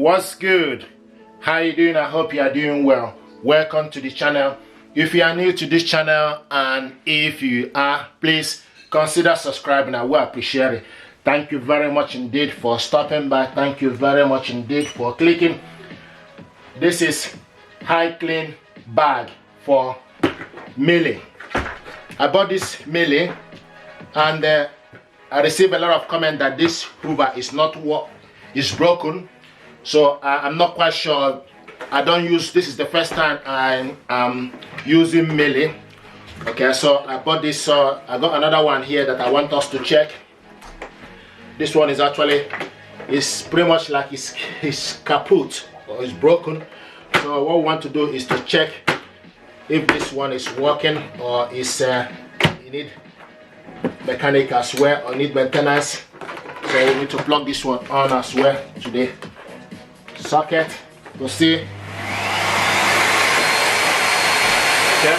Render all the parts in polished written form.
What's good? How you doing? I hope you are doing well. Welcome to the channel. If you are new to this channel, and if you are, please consider subscribing. I will appreciate it. Thank you very much indeed for stopping by. Thank you very much indeed for clicking. This is high clean bag for Miele. I bought this Miele, and I received a lot of comment that this hoover is not is broken. So I'm not quite sure. I don't use this. Is the first time I am using Miele. Okay, so I bought this. So I got another one here that I want us to check. This one is actually, it's pretty much like it's kaput or it's broken. So what we want to do is to check if this one is working or is you need mechanic as well or need maintenance. So we need to plug this one on as well to the socket to see. Okay,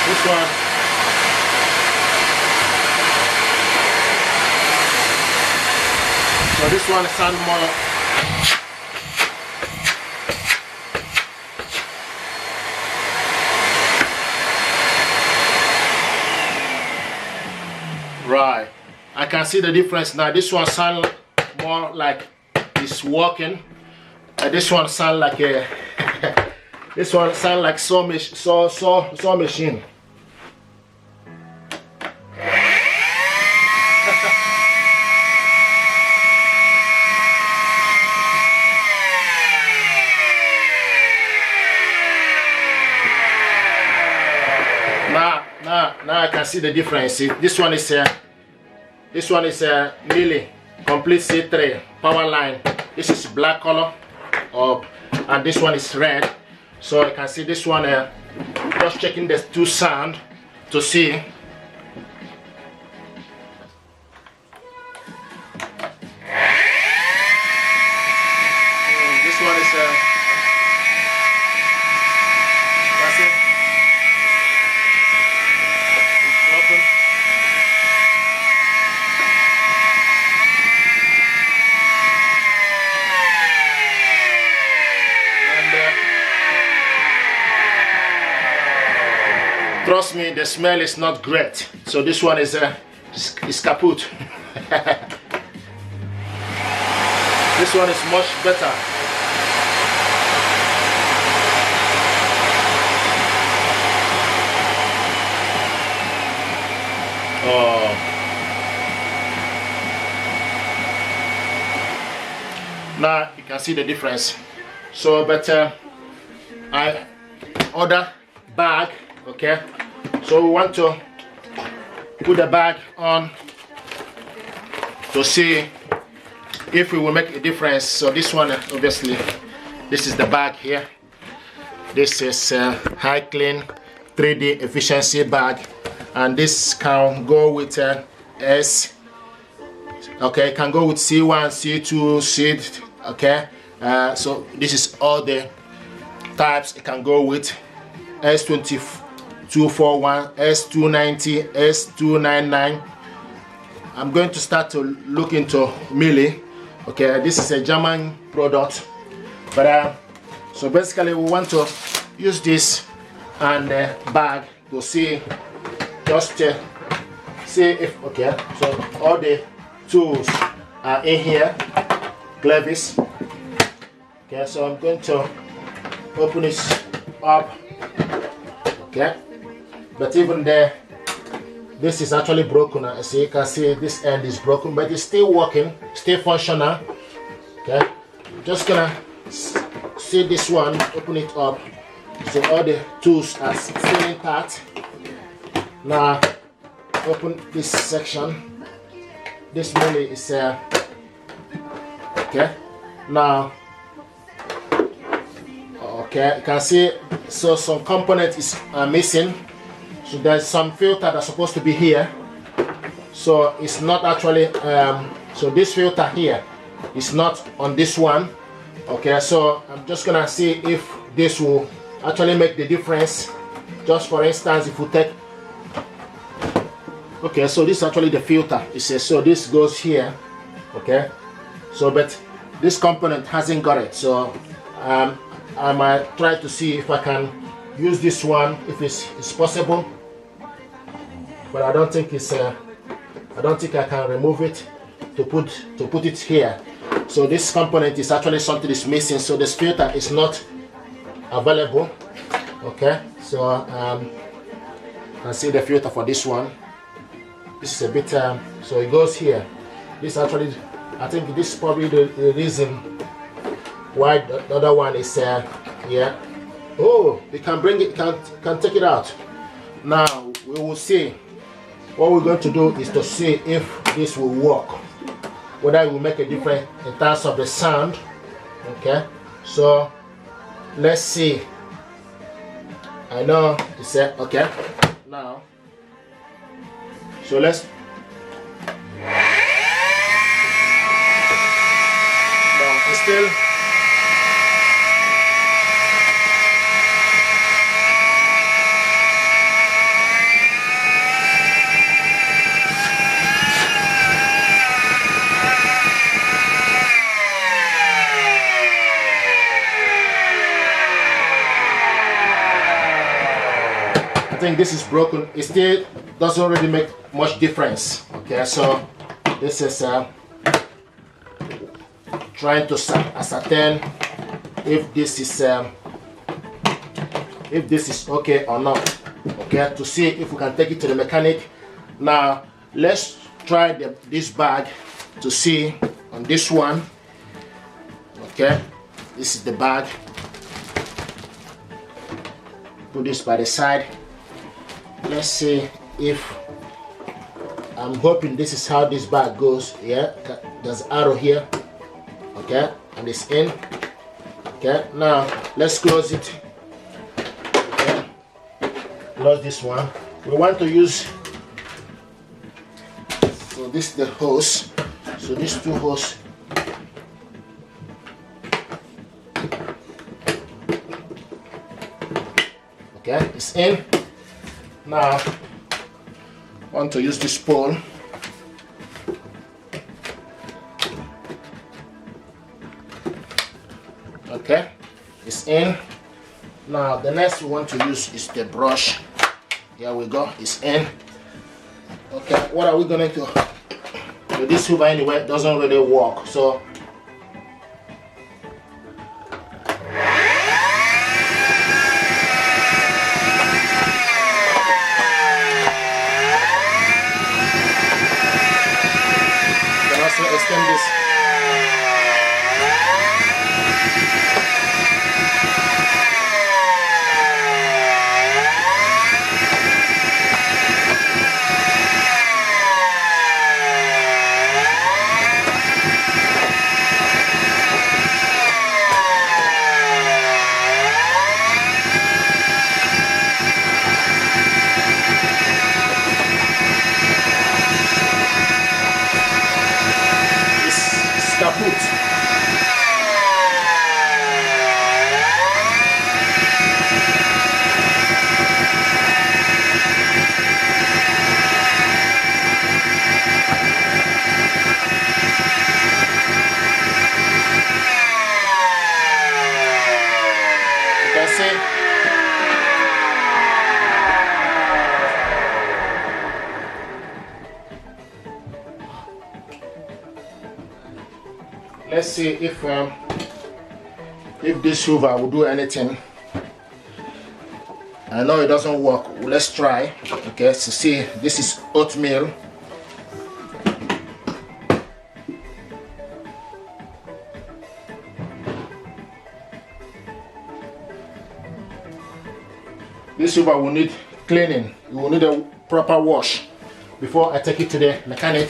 this one, so this one sounds more right. I can see the difference now. This one sounds more like it's working. This one sounds like a this one sounds like saw machine. Now I can see the difference. See, this one is Miele complete C3 power line. This is black color, and this one is red. So you can see this one. Just checking the two sound to see. This one is that's it. Trust me, the smell is not great. So this one is kaput. This one is much better. Oh. Now you can see the difference. So, but I order bag. Okay, so we want to put the bag on to see if we will make a difference. So this one, obviously, this is the bag here. This is high clean 3D efficiency bag, and this can go with S. Okay, it can go with C1, C2, C. Okay, so this is all the types it can go with. S241, S290, S299. I'm going to start to look into Miele. Okay, this is a German product, but so basically we want to use this and bag to see, just see if okay. So all the tools are in here, clevis. Okay, so I'm going to open this up. Okay, but even there, this is actually broken. As you can see, this end is broken, but it's still working, still functional. Okay, I'm just gonna see this one, open it up. So all the tools are still intact. Now open this section. This Miele is okay. Now okay, you can see, so some component is missing. So there's some filter that's supposed to be here. So it's not actually, so this filter here is not on this one. Okay, so I'm just gonna see if this will actually make the difference. Just for instance, if we take, okay, so this is actually the filter. It says, so this goes here. Okay, So but this component hasn't got it, so I might try to see if I can use this one, if it's possible, but I don't think I can remove it to put it here. So this component is actually something is missing, so this filter is not available. Okay, so I see the filter for this one. This is a bit so it goes here. This actually, I think this is probably the reason why the other one is here. Oh, we can bring it, can take it out. Now we will see. What we're going to do is to see if this will work, whether it will make a difference in terms of the sound. Okay, so let's see. I know it said okay. Now, so let's. No, it's still. I think this is broken. It still doesn't really make much difference. Okay, so this is trying to ascertain if this is okay or not. Okay, to see if we can take it to the mechanic. Now let's try this bag to see on this one. Okay, this is the bag. Put this by the side. Let's see if, I'm hoping this is how this bag goes. Yeah, there's an arrow here. Okay, and it's in. Okay, now let's close it. Okay, close this one. We want to use, so this is the hose. So these two hoses. Okay, it's in. Now, I want to use this pole. Okay, it's in. Now, the next we want to use is the brush. Here we go, it's in. Okay, what are we going to do? With this hoover anyway, it doesn't really work. So, extend this. Kaput. You can see. Let's see if this hoover will do anything. I know it doesn't work. Let's try. Okay, so see, this is oatmeal. This hoover will need cleaning. You will need a proper wash before I take it to the mechanic.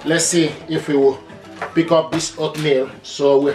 Let's see if we will pick up this oatmeal. So we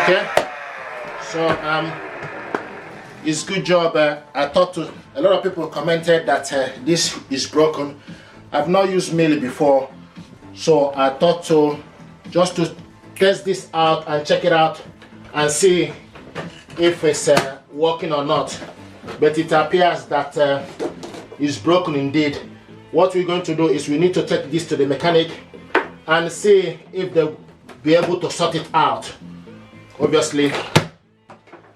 Okay, so it's good job. I thought to a lot of people commented that this is broken. I've not used Miele before, so I thought to just to test this out and check it out and see if it's working or not. But it appears that it's broken indeed. What we're going to do is we need to take this to the mechanic and see if they'll be able to sort it out, obviously.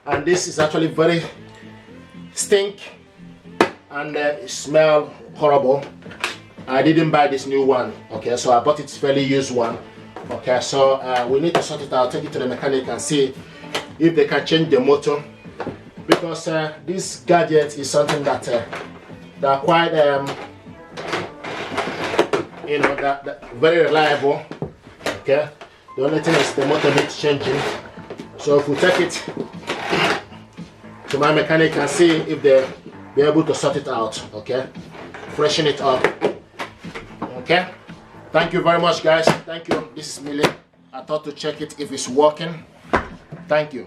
And this is actually very stink and it smell horrible. I didn't buy this new one, okay, so I bought it fairly used one. Okay, so we need to sort it out, take it to the mechanic and see if they can change the motor, because this gadget is something that they're quite you know, that very reliable. Okay, the only thing is the motor needs changing. So if we take it to my mechanic and see if they'll be able to sort it out, okay, freshen it up. Okay, thank you very much, guys. Thank you. This is Miele. I thought to check it if it's working. Thank you.